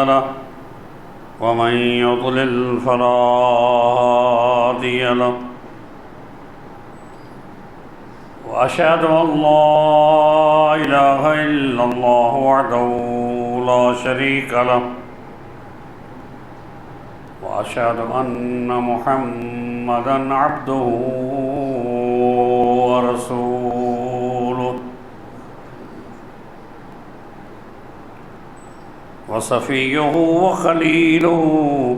له ومن يضلل فلا هادي له وأشهد أن لا إله إلا الله وحده لا شريك له وأشهد أن محمدًا عبده ورسوله وصفيه وخليله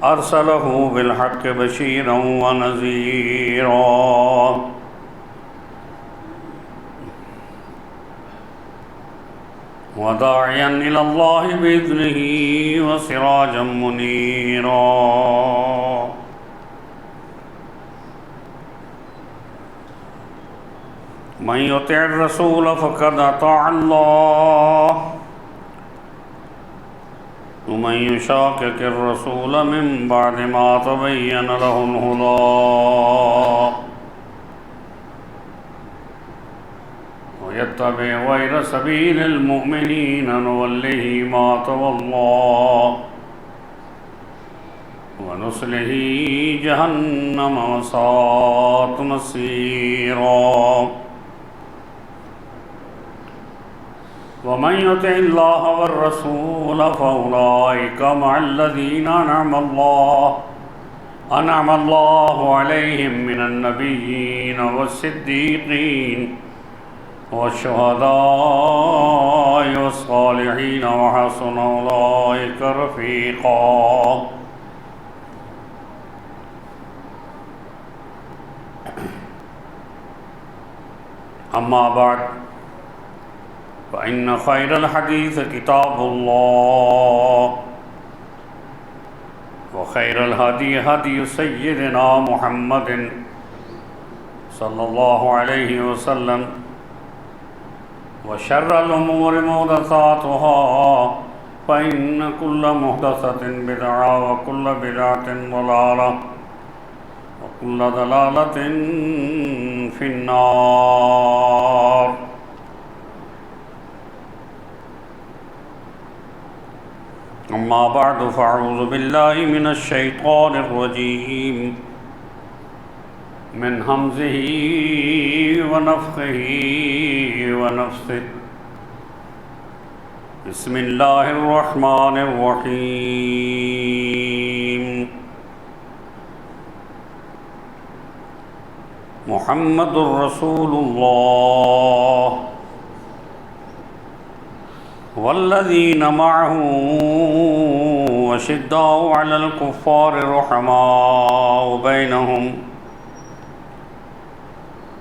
أرسله بالحق بشيرا ونذيرا وداعيا إلى الله بإذنه وسراجا منيرا من يطع الرسول فقد أطاع الله ومن يشاقق الرسول من بعد ما تبين له الهدى ويتبع غير سبيل المؤمنين نوله ما تولى ونصله جهنم وساءت مصيرا ومن يطع الله والرسول فأولئك مع الذين أنعم الله عليهم من النبيين والصديقين والشهداء والصالحين وحسن أولئك رفيقا أما بعد فإن خير الحديث كتاب الله وخير الهدي هدي سيدنا محمد صلى الله عليه وسلم وشر الأمور محدثاتها فإن كل محدثة بدعة وكل بدعة ضلالة وكل ضلالة في النار أما بعد فأعوذ بالله من الشيطان الرجيم من همزه ونفخه ونفثه بسم الله الرحمن الرحيم محمد رسول الله والذين معه أشداء على الكفار رحماء بينهم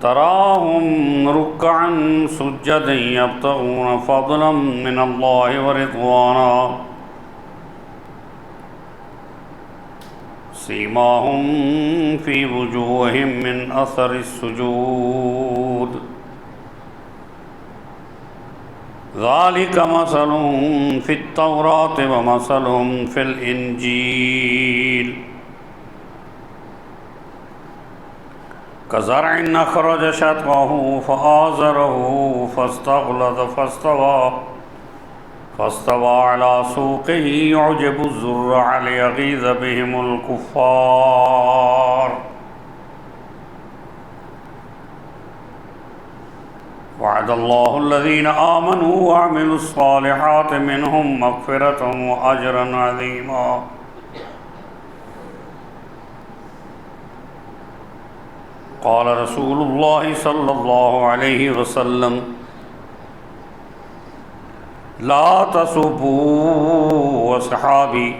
تراهم ركعا سجدا يبتغون فضلا من الله ورضوانا سيماهم في وجوههم من أثر السجود ذلك مثلهم في التوراة ومثلهم في الإنجيل كزرع أخرج شطأه فآزره فاستغلظ فاستوى على سوقه يعجب الزراع ليغيظ بهم الكفار وعد الله الذين آمنوا وعملوا الصالحات منهم مغفرة وأجرا عظيما قال رسول الله صلى الله عليه وسلم لا تسبوا أصحابي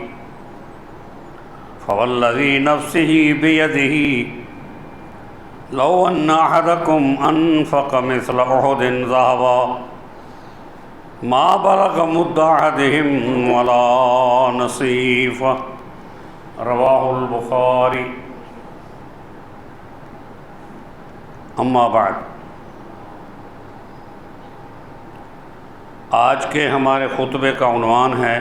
فوالذي نفسه بيده لو أن أحدكم أنفق مثل أحد ذهبا ما بلغ مد أحدهم ولا نصيفه رواه البخاري اما بعد آج کے ہمارے خطبے کا عنوان ہے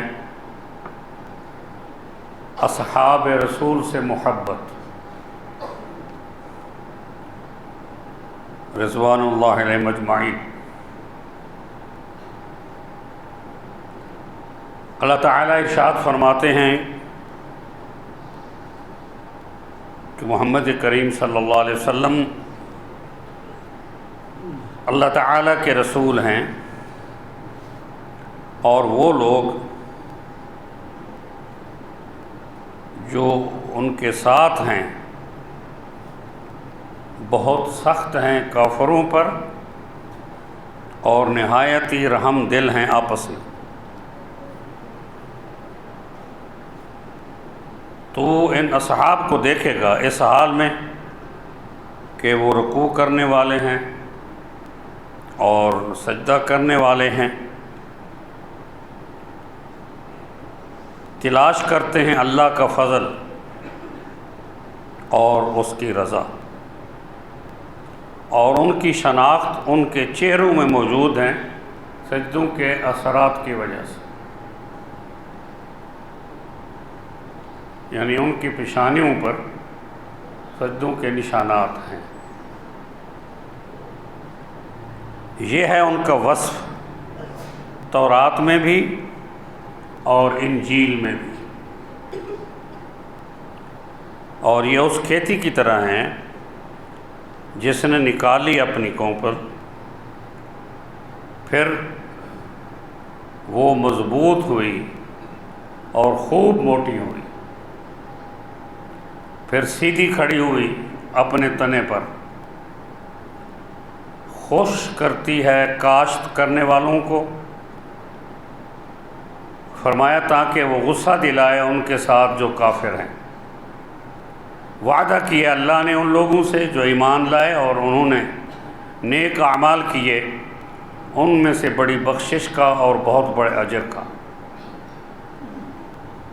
اصحاب رسول سے محبت، رضوان اللہ علیہ مجمعین۔ اللہ تعالیٰ ارشاد فرماتے ہیں کہ محمد کریم صلی اللہ علیہ وسلم اللہ تعالیٰ کے رسول ہیں، اور وہ لوگ جو ان کے ساتھ ہیں بہت سخت ہیں کافروں پر اور نہایت ہی رحم دل ہیں آپس میں۔ تو ان اصحاب کو دیکھے گا اس حال میں کہ وہ رکوع کرنے والے ہیں اور سجدہ کرنے والے ہیں، تلاش کرتے ہیں اللہ کا فضل اور اس کی رضا، اور ان کی شناخت ان کے چہروں میں موجود ہیں سجدوں کے اثرات کی وجہ سے، یعنی ان کی پیشانیوں پر سجدوں کے نشانات ہیں۔ یہ ہے ان کا وصف تورات میں بھی اور انجیل میں بھی، اور یہ اس کھیتی کی طرح ہیں جس نے نکالی اپنی کوپل، پھر وہ مضبوط ہوئی اور خوب موٹی ہوئی، پھر سیدھی کھڑی ہوئی اپنے تنے پر، خوش کرتی ہے کاشت کرنے والوں کو۔ فرمایا تاکہ وہ غصہ دلائے ان کے ساتھ جو کافر ہیں۔ وعدہ کیا اللہ نے ان لوگوں سے جو ایمان لائے اور انہوں نے نیک اعمال کیے، ان میں سے بڑی بخشش کا اور بہت بڑے اجر کا۔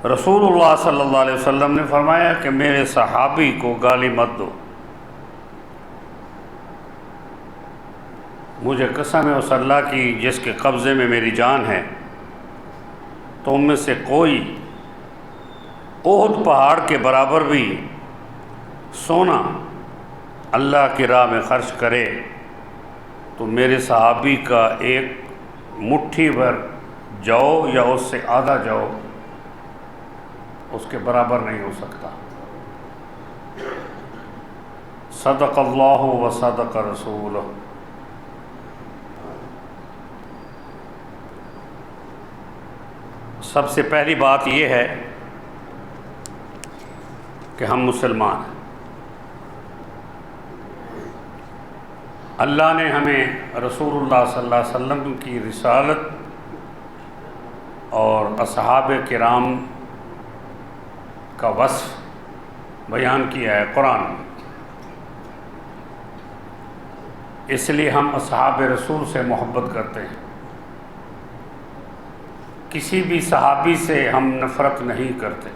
رسول اللہ صلی اللہ علیہ وسلم نے فرمایا کہ میرے صحابی کو گالی مت دو، مجھے قسم ہے اس اللہ کی جس کے قبضے میں میری جان ہے، تم میں سے کوئی احد پہاڑ کے برابر بھی سونا اللہ کی راہ میں خرچ کرے تو میرے صحابی کا ایک مٹھی بھر جو یا اس سے آدھا جو اس کے برابر نہیں ہو سکتا۔ صدق اللہ و صدق رسولہ۔ سب سے پہلی بات یہ ہے کہ ہم مسلمان ہیں۔ اللہ نے ہمیں رسول اللہ صلی اللہ علیہ وسلم کی رسالت اور اصحاب کرام کا وصف بیان کیا ہے قرآن میں، اس لیے ہم اصحاب رسول سے محبت کرتے ہیں۔ کسی بھی صحابی سے ہم نفرت نہیں کرتے،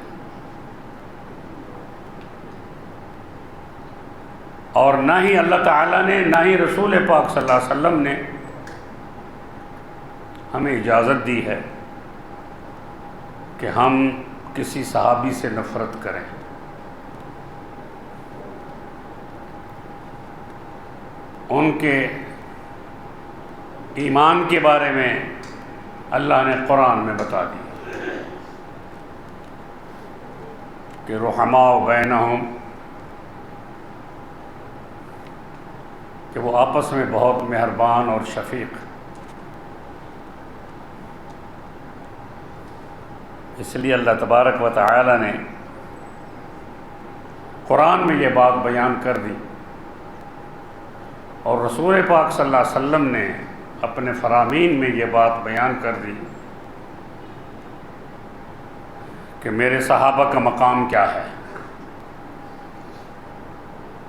اور نہ ہی اللہ تعالیٰ نے نہ ہی رسول پاک صلی اللہ علیہ وسلم نے ہمیں اجازت دی ہے کہ ہم کسی صحابی سے نفرت کریں۔ ان کے ایمان کے بارے میں اللہ نے قرآن میں بتا دیا کہ رحماء بینہم، کہ وہ آپس میں بہت مہربان اور شفیق۔ اس لیے اللہ تبارک و تعالی نے قرآن میں یہ بات بیان کر دی، اور رسول پاک صلی اللہ علیہ وسلم نے اپنے فرامین میں یہ بات بیان کر دی کہ میرے صحابہ کا مقام کیا ہے۔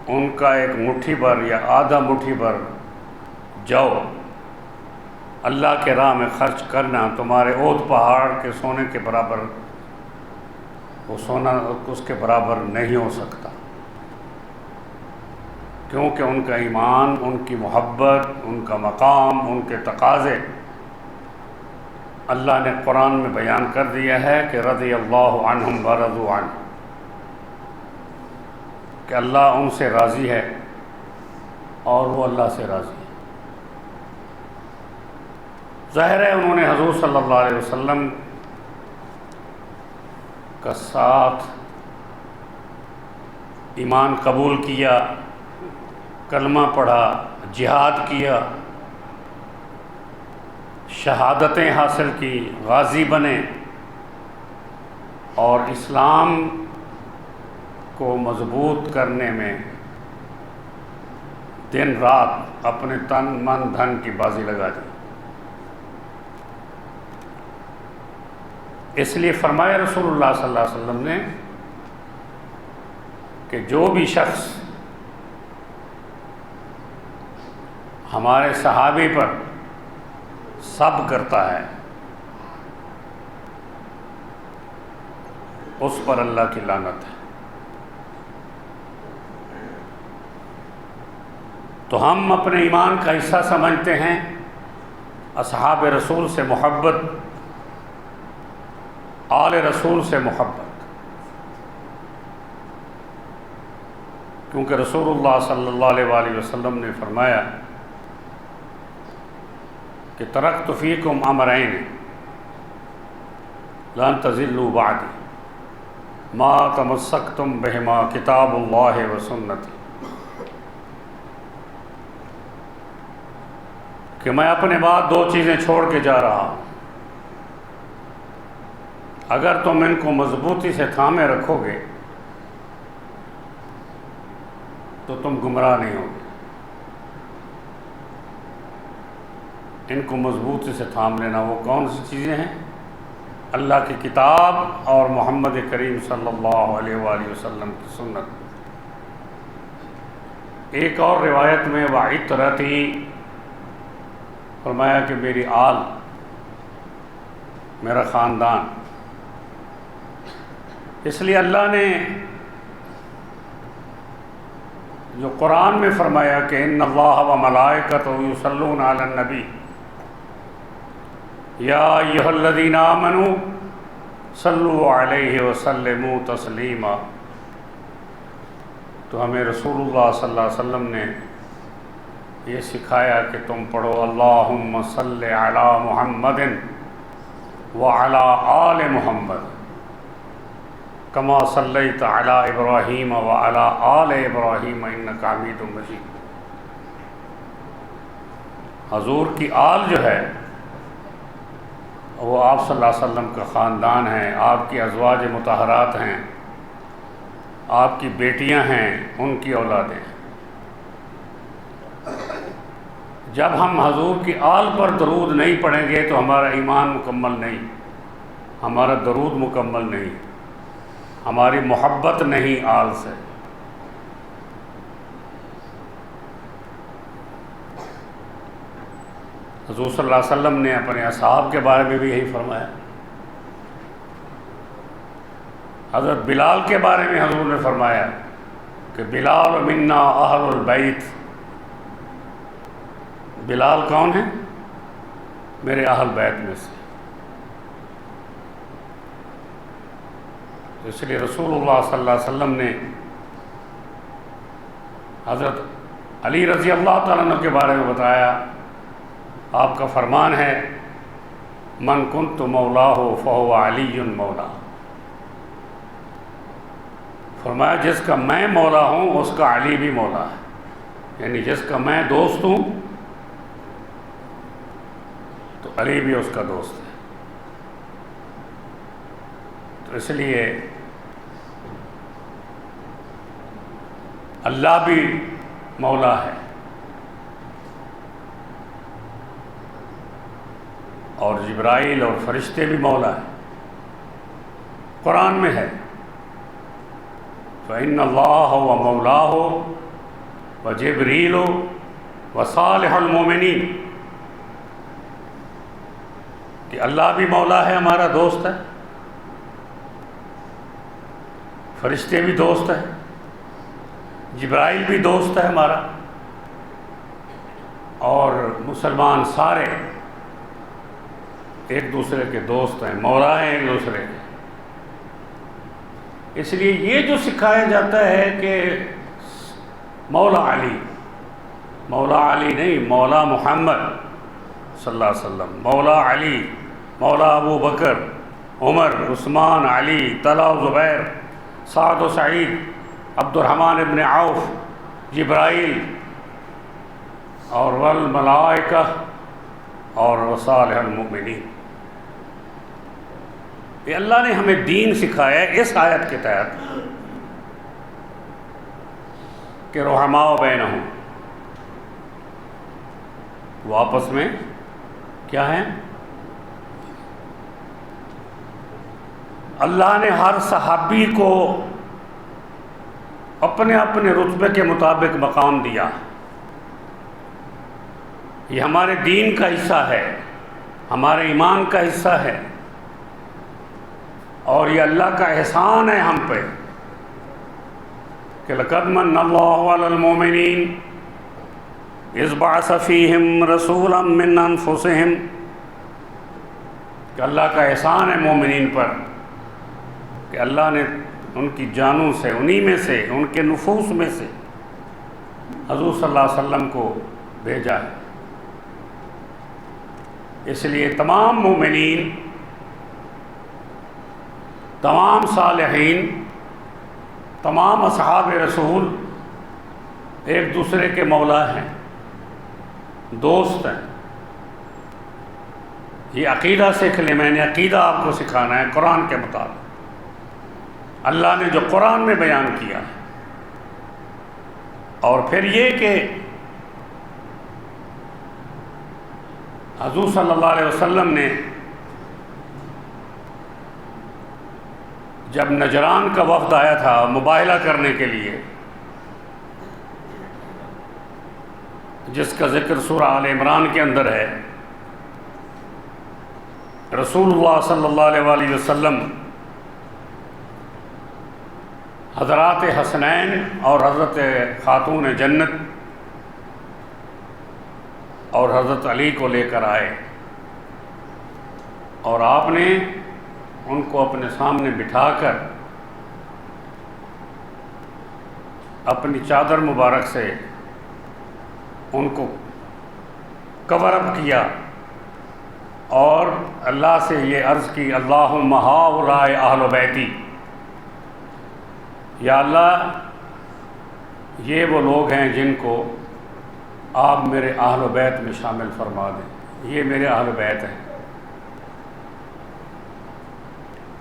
ان کا ایک مٹھی بھر یا آدھا مٹھی بھر جو اللہ کے راہ میں خرچ کرنا تمہارے احد پہاڑ کے سونے کے برابر، وہ سونا اس کے برابر نہیں ہو سکتا، کیونکہ ان کا ایمان، ان کی محبت، ان کا مقام، ان کے تقاضے اللہ نے قرآن میں بیان کر دیا ہے کہ رضی اللہ عنہم ورضوا عنہ، کہ اللہ ان سے راضی ہے اور وہ اللہ سے راضی ہے۔ ظاہر ہے انہوں نے حضور صلی اللہ علیہ وسلم کا ساتھ ایمان قبول کیا، کلمہ پڑھا، جہاد کیا، شہادتیں حاصل کی، غازی بنے اور اسلام کو مضبوط کرنے میں دن رات اپنے تن من دھن کی بازی لگا دی۔ اس لیے فرمایا رسول اللہ صلی اللہ علیہ وسلم نے کہ جو بھی شخص ہمارے صحابی پر سب کرتا ہے اس پر اللہ کی لعنت ہے۔ تو ہم اپنے ایمان کا حصہ سمجھتے ہیں اصحاب رسول سے محبت، آل رسول سے محبت، کیونکہ رسول اللہ صلی اللہ علیہ وآلہ وسلم نے فرمایا کہ ترکت فیکم امرین لن تضلوا بعدی ما تمسکتم بہما کتاب اللہ و سنتی، کہ میں اپنے بعد دو چیزیں چھوڑ کے جا رہا ہوں، اگر تم ان کو مضبوطی سے تھامے رکھو گے تو تم گمراہ نہیں ہوگے۔ ان کو مضبوطی سے تھام لینا، وہ کون سی چیزیں ہیں؟ اللہ کی کتاب اور محمد کریم صلی اللہ علیہ وآلہ وسلم کی سنت۔ ایک اور روایت میں وعطرتی، فرمایا کہ میری آل، میرا خاندان۔ اس لیے اللہ نے جو قرآن میں فرمایا کہ ان اللہ و ملائکتہ یصلون علی النبی یا ایھا الذین آمنوا صلوا علیہ وسلموا تسلیما، تو ہمیں رسول اللہ صلی اللہ علیہ وسلم نے یہ سکھایا کہ تم پڑھو اللہم صلی علی محمد وعلی آل محمد کما صلیت علی ابراہیم وعلی آل ابراہیم انک حمید مجید۔ حضور کی آل جو ہے وہ آپ صلی اللہ علیہ وسلم کا خاندان ہے، آپ کی ازواج مطہرات ہیں، آپ کی بیٹیاں ہیں، ان کی اولادیں ہیں۔ جب ہم حضور کی آل پر درود نہیں پڑھیں گے تو ہمارا ایمان مکمل نہیں، ہمارا درود مکمل نہیں، ہماری محبت نہیں آل سے۔ حضور صلی اللہ علیہ وسلم نے اپنے اصحاب کے بارے میں بھی یہی فرمایا۔ حضرت بلال کے بارے میں حضور نے فرمایا کہ بلال منا اہل البیت، بلال کون ہے؟ میرے اہل بیت میں سے۔ اس لیے رسول اللہ صلی اللہ علیہ وسلم نے حضرت علی رضی اللہ تعالیٰ عنہ کے بارے میں بتایا، آپ کا فرمان ہے من کنت مولاہ فہو علی مولا، فرمایا جس کا میں مولا ہوں اس کا علی بھی مولا ہے، یعنی جس کا میں دوست ہوں تو علی بھی اس کا دوست ہے۔ تو اس لیے اللہ بھی مولا ہے اور جبرائیل اور فرشتے بھی مولا ہیں۔ قرآن میں ہے فَإِنَّ اللَّهَ وَمَوْلَاهُ وَجِبْرِيلُ وَصَالِحُ الْمُؤْمِنِينَ، کہ اللہ بھی مولا ہے، ہمارا دوست ہے، فرشتے بھی دوست ہیں، جبرائیل بھی دوست ہے ہمارا، اور مسلمان سارے ایک دوسرے کے دوست ہیں، مولا ہیں ایک دوسرے کے۔ اس لیے یہ جو سکھایا جاتا ہے کہ مولا علی، مولا علی نہیں، مولا محمد صلی اللہ علیہ وسلم، مولا علی، مولا ابو بکر، عمر، عثمان، علی، طلحہ و زبیر، سعد و سعید، عبد الرحمن ابن عوف، جبرائیل اور والملائکہ اور وصالح المؤمنین۔ یہ اللہ نے ہمیں دین سکھایا ہے اس آیت کے تحت کہ رحماء بینہم، وہ آپس میں کیا ہے؟ اللہ نے ہر صحابی کو اپنے اپنے رتبے کے مطابق مقام دیا۔ یہ ہمارے دین کا حصہ ہے، ہمارے ایمان کا حصہ ہے، اور یہ اللہ کا احسان ہے ہم پہ کہ لَقَدْ مَنَّ اللَّهُ عَلَى الْمُؤْمِنِينَ إِذْ بَعَثَ فِيهِمْ رَسُولًا مِّنْ أَنفُسِهِمْ، کہ اللہ کا احسان ہے مومنین پر کہ اللہ نے ان کی جانوں سے، انہی میں سے، ان کے نفوس میں سے حضور صلی اللہ علیہ وسلم کو بھیجا ہے۔ اس لیے تمام مومنین، تمام صالحین، تمام اصحاب رسول ایک دوسرے کے مولا ہیں، دوست ہیں۔ یہ عقیدہ سیکھ لیں، میں نے عقیدہ آپ کو سکھانا ہے قرآن کے مطابق، اللہ نے جو قرآن میں بیان کیا ہے۔ اور پھر یہ کہ حضور صلی اللہ علیہ وسلم نے جب نجران کا وفد آیا تھا مباہلہ کرنے کے لیے، جس کا ذکر سورہ آل عمران کے اندر ہے، رسول اللہ صلی اللہ علیہ وآلہ وسلم حضرات حسنین اور حضرت خاتون جنت اور حضرت علی کو لے کر آئے، اور آپ نے ان کو اپنے سامنے بٹھا کر اپنی چادر مبارک سے ان کو کور اپ کیا، اور اللہ سے یہ عرض کی، اللہم ہؤلاء اہل بیتی، یا اللہ یہ وہ لوگ ہیں جن کو آپ میرے اہل و بیت میں شامل فرما دیں، یہ میرے اہل و بیت ہیں۔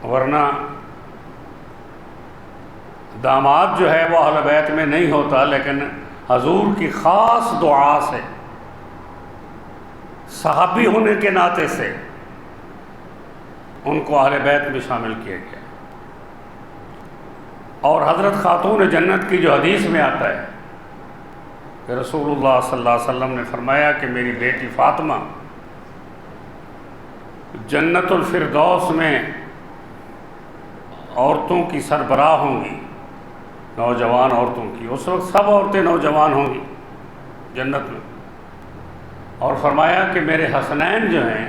ورنہ داماد جو ہے وہ اہل بیت میں نہیں ہوتا، لیکن حضور کی خاص دعا سے، صحابی ہونے کے ناطے سے ان کو اہل بیت میں شامل کیا گیا۔ اور حضرت خاتون جنت کی جو حدیث میں آتا ہے کہ رسول اللہ صلی اللہ علیہ وسلم نے فرمایا کہ میری بیٹی فاطمہ جنت الفردوس میں عورتوں کی سربراہ ہوں گی، نوجوان عورتوں کی، اس وقت سب عورتیں نوجوان ہوں گی جنت میں، اور فرمایا کہ میرے حسنین جو ہیں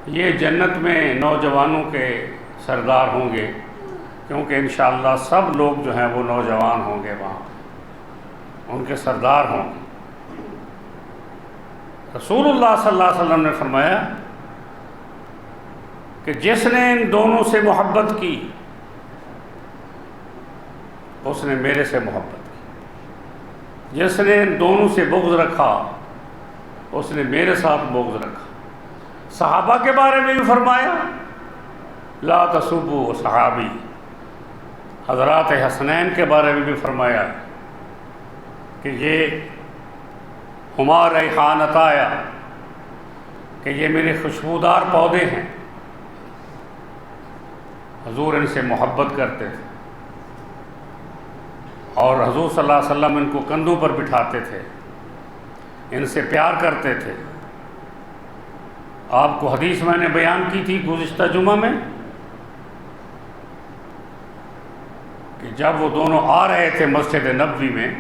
یہ جنت میں نوجوانوں کے سردار ہوں گے، کیونکہ انشاءاللہ سب لوگ جو ہیں وہ نوجوان ہوں گے، وہاں ان کے سردار ہوں گے۔ رسول اللہ صلی اللہ علیہ وسلم نے فرمایا کہ جس نے ان دونوں سے محبت کی اس نے میرے سے محبت کی، جس نے ان دونوں سے بغض رکھا اس نے میرے ساتھ بغض رکھا۔ صحابہ کے بارے میں بھی فرمایا، لا تسبوا صحابی، حضرات حسنین کے بارے میں بھی فرمایا کہ یہ ہما ریحانتایا، کہ یہ میرے خوشبودار پودے ہیں۔ حضور ان سے محبت کرتے تھے، اور حضور صلی اللہ علیہ وسلم ان کو کندھوں پر بٹھاتے تھے، ان سے پیار کرتے تھے۔ آپ کو حدیث میں نے بیان کی تھی گزشتہ جمعہ میں کہ جب وہ دونوں آ رہے تھے مسجد نبوی میں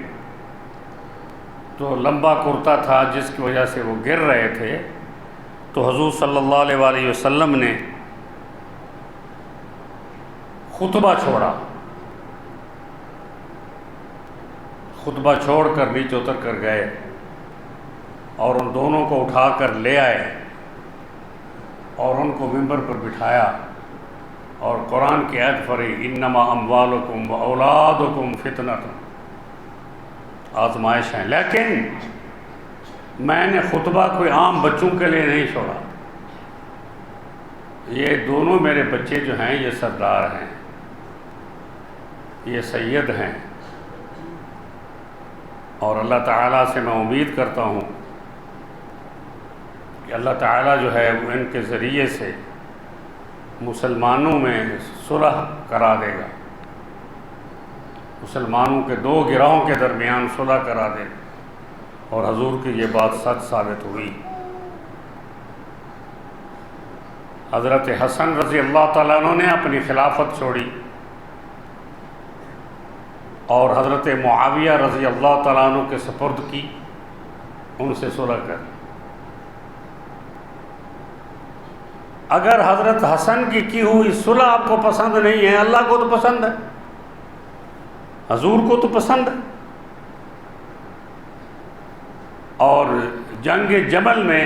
تو لمبا کرتا تھا جس کی وجہ سے وہ گر رہے تھے، تو حضور صلی اللہ علیہ وآلہ وسلم نے خطبہ چھوڑا، خطبہ چھوڑ کر نیچے اتر کر گئے اور ان دونوں کو اٹھا کر لے آئے، اور ان کو ممبر پر بٹھایا اور قرآن کی آیت پڑھی، انما اموالکم و اولادکم فتنۃ، آزمائش ہیں، لیکن میں نے خطبہ کوئی عام بچوں کے لیے نہیں چھوڑا، یہ دونوں میرے بچے جو ہیں یہ سردار ہیں، یہ سید ہیں، اور اللہ تعالیٰ سے میں امید کرتا ہوں کہ اللہ تعالیٰ جو ہے وہ ان کے ذریعے سے مسلمانوں میں صلح کرا دے گا، مسلمانوں کے دو گروہوں کے درمیان صلح کرا دے گا، اور حضور کی یہ بات سچ ثابت ہوئی۔ حضرت حسن رضی اللہ تعالیٰ عنہ نے اپنی خلافت چھوڑی اور حضرت معاویہ رضی اللہ تعالیٰ عنہ کے سپرد کی، ان سے صلح کر۔ اگر حضرت حسن کی ہوئی صلح آپ کو پسند نہیں ہے، اللہ کو تو پسند ہے، حضور کو تو پسند ہے۔ اور جنگ جمل میں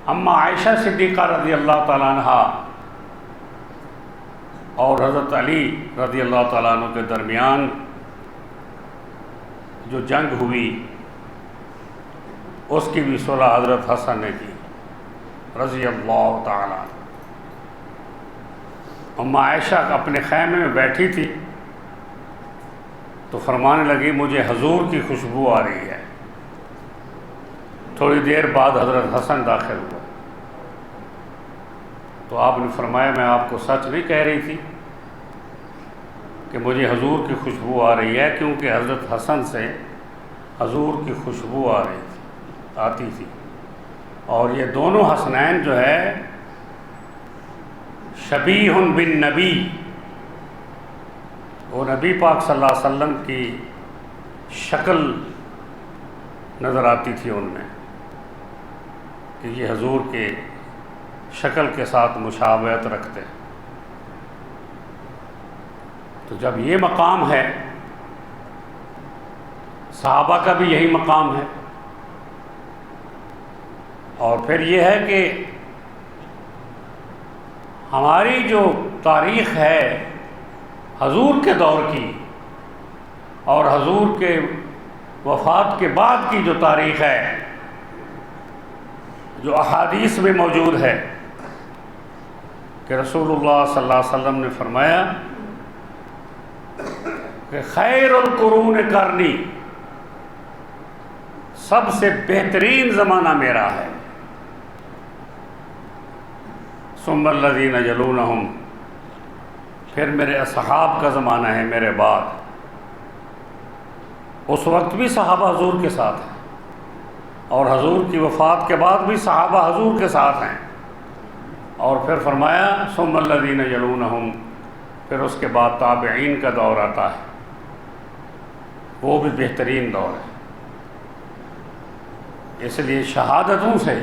اما عائشہ صدیقہ رضی اللہ تعالیٰ عنہ اور حضرت علی رضی اللہ تعالیٰ عنہ کے درمیان جو جنگ ہوئی اس کی بھی صلح حضرت حسن نے کی رضی اللہ تعالیٰ عنہ۔ اما عائشہ اپنے خیمے میں بیٹھی تھی تو فرمانے لگی مجھے حضور کی خوشبو آ رہی ہے۔ تھوڑی دیر بعد حضرت حسن داخل ہوا تو آپ نے فرمایا میں آپ کو سچ نہیں کہہ رہی تھی کہ مجھے حضور کی خوشبو آ رہی ہے، کیونکہ حضرت حسن سے حضور کی خوشبو آتی تھی۔ اور یہ دونوں حسنین جو ہے شبیہ بالنبی، وہ نبی پاک صلی اللہ علیہ وسلم کی شکل نظر آتی تھی ان میں، کہ یہ حضور کے شکل کے ساتھ مشابہت رکھتے ہیں۔ تو جب یہ مقام ہے، صحابہ کا بھی یہی مقام ہے، اور پھر یہ ہے کہ ہماری جو تاریخ ہے حضور کے دور کی اور حضور کے وفات کے بعد کی جو تاریخ ہے، جو احادیث میں موجود ہے کہ رسول اللہ صلی اللہ علیہ وسلم نے فرمایا کہ خیر القرون قرنی، سب سے بہترین زمانہ میرا ہے، ثم الذین یلونہم، پھر میرے اصحاب کا زمانہ ہے میرے بعد۔ اس وقت بھی صحابہ حضور کے ساتھ ہیں، اور حضور کی وفات کے بعد بھی صحابہ حضور کے ساتھ ہیں، اور پھر فرمایا ثم الذین یلونہم، پھر اس کے بعد تابعین کا دور آتا ہے، وہ بھی بہترین دور ہے۔ اس لیے شہادتوں سے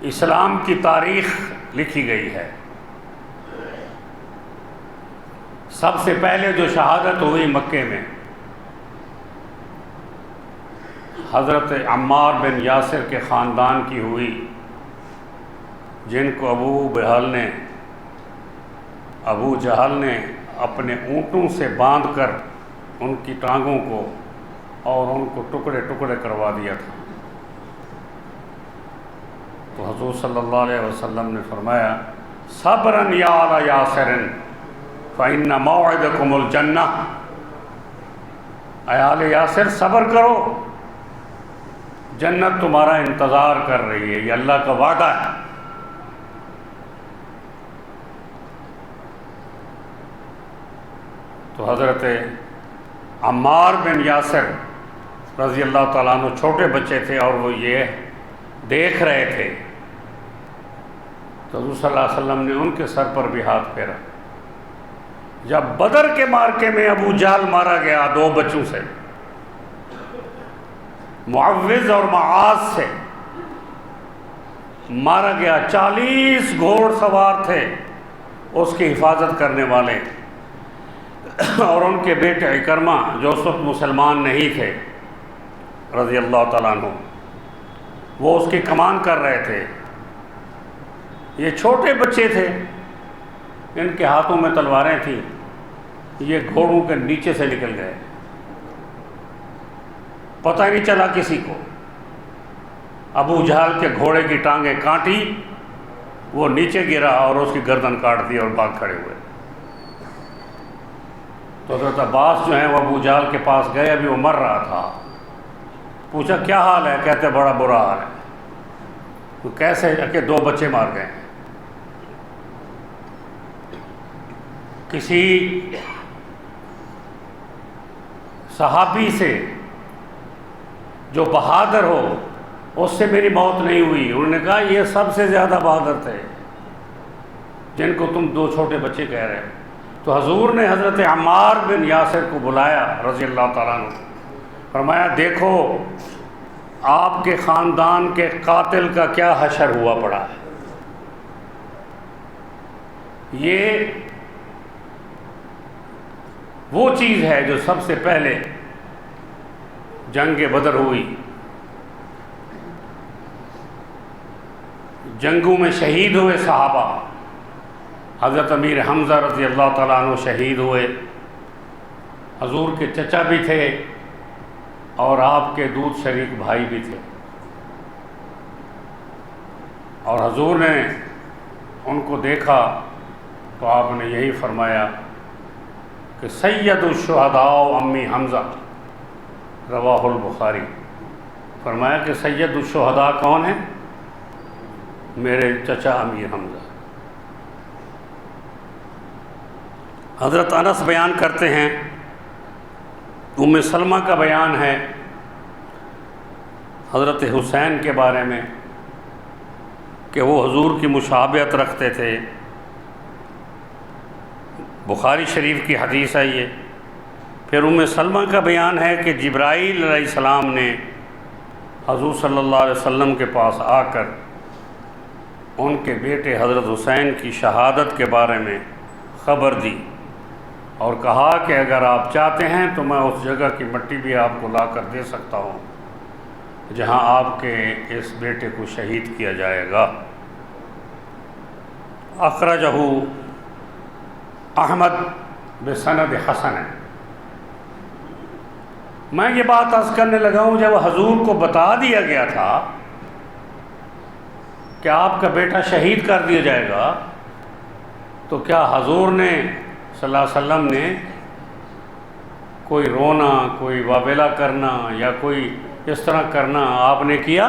اسلام کی تاریخ لکھی گئی ہے۔ سب سے پہلے جو شہادت ہوئی مکے میں حضرت عمار بن یاسر کے خاندان کی ہوئی، جن کو ابو جہل نے اپنے اونٹوں سے باندھ کر ان کی ٹانگوں کو اور ان کو ٹکڑے ٹکڑے کروا دیا تھا۔ تو حضور صلی اللہ علیہ وسلم نے فرمایا صبرا یا آل یاسر فإن موعدکم الجنہ، اے آل یاسر صبر کرو، جنت تمہارا انتظار کر رہی ہے، یہ اللہ کا وعدہ ہے۔ تو حضرت عمار بن یاسر رضی اللہ تعالیٰ عنہ چھوٹے بچے تھے اور وہ یہ دیکھ رہے تھے، تو حضور صلی اللہ علیہ وسلم نے ان کے سر پر بھی ہاتھ پھیرا۔ جب بدر کے مارکے میں ابو جہل مارا گیا، دو بچوں سے، معوذ اور معاذ سے مارا گیا، 40 گھوڑ سوار تھے اس کی حفاظت کرنے والے، اور ان کے بیٹے اکرمہ جو اس وقت مسلمان نہیں تھے رضی اللہ تعالیٰ عنہ، وہ اس کی کمان کر رہے تھے۔ یہ چھوٹے بچے تھے، ان کے ہاتھوں میں تلواریں تھیں، یہ گھوڑوں کے نیچے سے نکل گئے، پتہ ہی نہیں چلا کسی کو۔ ابو جہل کے گھوڑے کی ٹانگیں کاٹی، وہ نیچے گرا اور اس کی گردن کاٹ دی اور بھاگ کھڑے ہوئے۔ تو حضرت عباس جو ہیں وہ ابو جہل کے پاس گئے، ابھی وہ مر رہا تھا، پوچھا کیا حال ہے؟ کہتے بڑا برا حال ہے۔ تو کیسے؟ کہ 2 بچے مار گئے۔ کسی صحابی سے جو بہادر ہو اس سے میری موت نہیں ہوئی۔ انہوں نے کہا یہ سب سے زیادہ بہادر تھے جن کو تم 2 چھوٹے بچے کہہ رہے ہو۔ تو حضور نے حضرت عمار بن یاسر کو بلایا رضی اللہ تعالیٰ عنہ، فرمایا دیکھو آپ کے خاندان کے قاتل کا کیا حشر ہوا پڑا ہے۔ یہ وہ چیز ہے جو سب سے پہلے جنگ بدر ہوئی، جنگوں میں شہید ہوئے صحابہ، حضرت امیر حمزہ رضی اللہ تعالیٰ عنہ شہید ہوئے، حضور کے چچا بھی تھے اور آپ کے دودھ شریک بھائی بھی تھے، اور حضور نے ان کو دیکھا تو آپ نے یہی فرمایا کہ سید الشہداء امی حمزہ، رواہ البخاری، فرمایا کہ سید الشہداء کون ہیں؟ میرے چچا امیر حمزہ۔ حضرت انس بیان کرتے ہیں، ام سلمہ کا بیان ہے حضرت حسین کے بارے میں کہ وہ حضور کی مشابہت رکھتے تھے، بخاری شریف کی حدیث ہے یہ۔ پھر ام سلمہ کا بیان ہے کہ جبرائیل علیہ السلام نے حضور صلی اللہ علیہ وسلم کے پاس آ کر ان کے بیٹے حضرت حسین کی شہادت کے بارے میں خبر دی اور کہا کہ اگر آپ چاہتے ہیں تو میں اس جگہ کی مٹی بھی آپ کو لا کر دے سکتا ہوں جہاں آپ کے اس بیٹے کو شہید کیا جائے گا۔ اخرجہ احمد بسند حسن ہے۔ میں یہ بات عرض کرنے لگا ہوں، جب حضور کو بتا دیا گیا تھا کہ آپ کا بیٹا شہید کر دیا جائے گا، تو کیا حضور نے صلی اللہ علیہ وسلم نے کوئی رونا، کوئی وابلہ کرنا یا کوئی اس طرح کرنا آپ نے کیا؟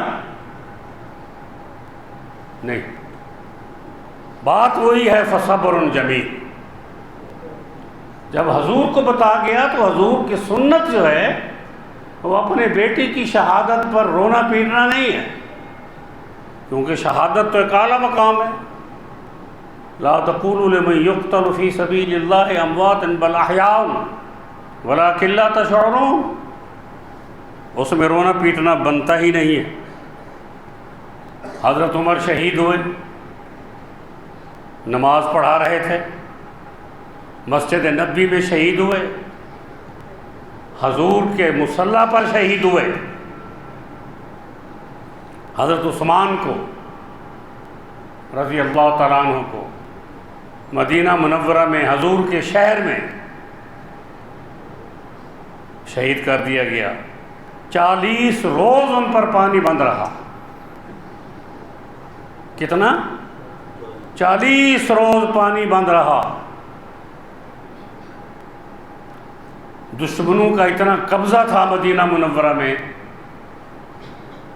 نہیں، بات وہی ہے فصبر جمیل۔ جب حضور کو بتا گیا تو حضور کی سنت جو ہے وہ اپنے بیٹی کی شہادت پر رونا پیٹنا نہیں ہے، کیونکہ شہادت تو ایک اعلیٰ مقام ہے۔ لا تقولوا لمن يقتل في سبيل الله اموات بل احياء ولكن لا تشعرون، اس میں رونا پیٹنا بنتا ہی نہیں ہے۔ حضرت عمر شہید ہوئے، نماز پڑھا رہے تھے، مسجد نبوی میں شہید ہوئے، حضور کے مصلی پر شہید ہوئے۔ حضرت عثمان کو رضی اللہ تعالیٰ عنہ کو مدینہ منورہ میں حضور کے شہر میں شہید کر دیا گیا۔ 40 روز ان پر پانی بند رہا۔ کتنا؟ 40 روز پانی بند رہا۔ دشمنوں کا اتنا قبضہ تھا مدینہ منورہ میں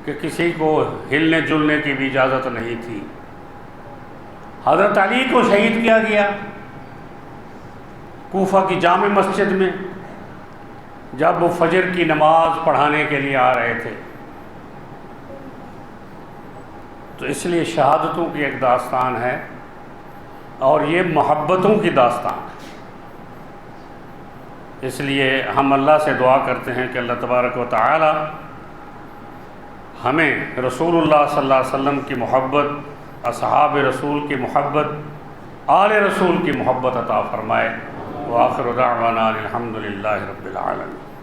کہ کسی کو ہلنے جلنے کی بھی اجازت نہیں تھی۔ حضرت علی کو شہید کیا گیا کوفہ کی جامع مسجد میں، جب وہ فجر کی نماز پڑھانے کے لیے آ رہے تھے۔ تو اس لیے شہادتوں کی ایک داستان ہے اور یہ محبتوں کی داستان ہے۔ اس لیے ہم اللہ سے دعا کرتے ہیں کہ اللہ تبارک و تعالی ہمیں رسول اللہ صلی اللہ علیہ وسلم کی محبت، اصحاب رسول کی محبت، آل رسول کی محبت عطا فرمائے۔ وآخر دعوانا الحمد للہ رب العالمین۔